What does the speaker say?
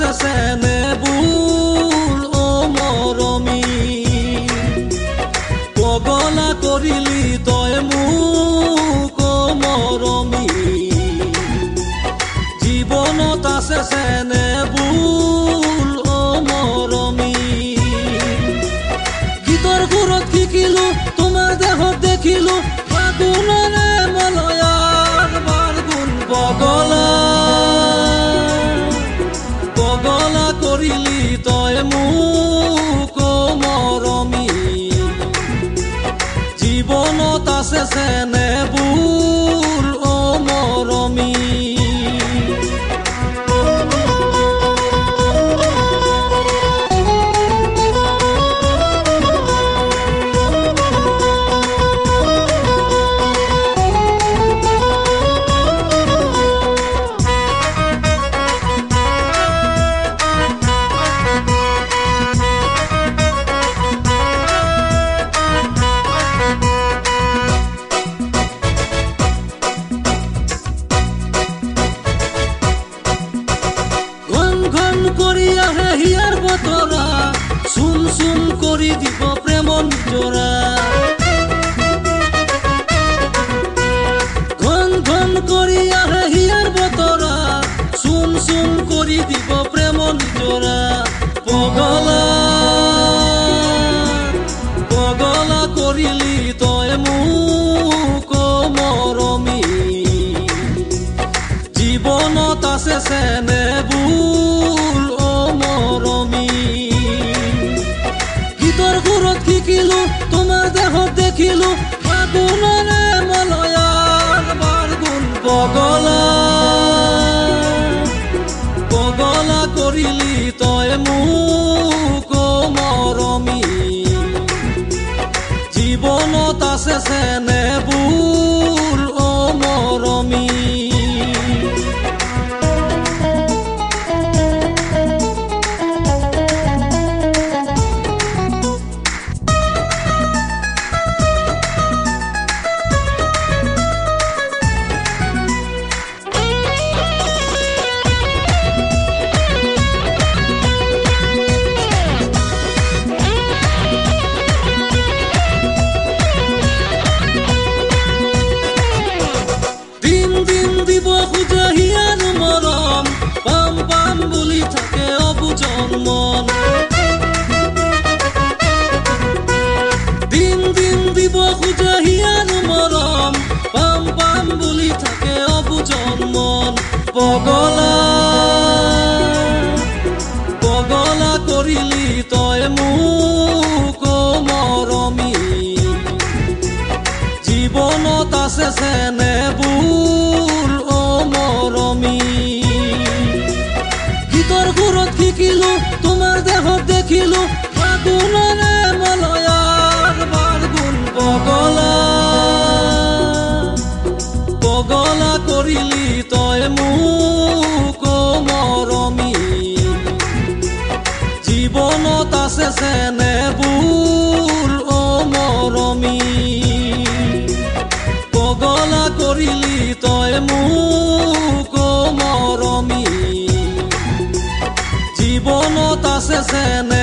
আছে চেনে বুল ও মৰমী পগলা কৰিলি তই মোক ও মৰমী জীৱনত আছে চেনে বুল ও মৰমী গীতৰ সুৰত শিকিলো তোমাৰ দেহত দেখিলো ফাগুনৰে মলয়াৰ বাৰগুণ পগলা পগলা কৰিলি তই মোক ও মৰমী জীৱনত আছে চেনে বুল ও মৰমী কৰি আহে হিয়াৰ বতৰা চুম চুম কৰি দিব প্ৰেমৰ জোৰা ঘন ঘন কৰি আহে হিয়াৰ বতৰা চুম চুম কৰি দিব প্ৰেমৰ জোৰা পগলা পগলা কৰিলি তই মোক ও মৰমী জীৱনত আছে চেনে বুল ও মৰমী গীতৰ সুৰত শিকিলো তোমাৰ দেহত দেখিলো ফাগুনৰে মলয়াৰ বাৰগুণ পগলা পগলা কৰিলি তই মোক ও মৰমী জীৱনত আছে চেনে বুল ও মৰমী দিব খুজে হিয়াৰ মৰম পাম পাম বুলি থাকে অবুজন মন দিন দিন দিব খুজে হিয়াৰ মৰম পাম পাম বুলি থাকে অবুজন মন পগলা পগলা কৰিলি তই মোক ও মৰমী জীৱনত আছে চেনে বুল ও মৰমী গীতৰ সুৰত শিকিলো তোমাৰ দেহত দেখিলো ফাগুনৰে মলয়াৰ বাৰগুণ পগলা পগলা কৰিলি তই মোক ও মৰমী জীৱনত আছে চেনে বুল ও মৰমী পগলা কৰিলি তই মোক ও মৰমী জীৱনত আছে চেনে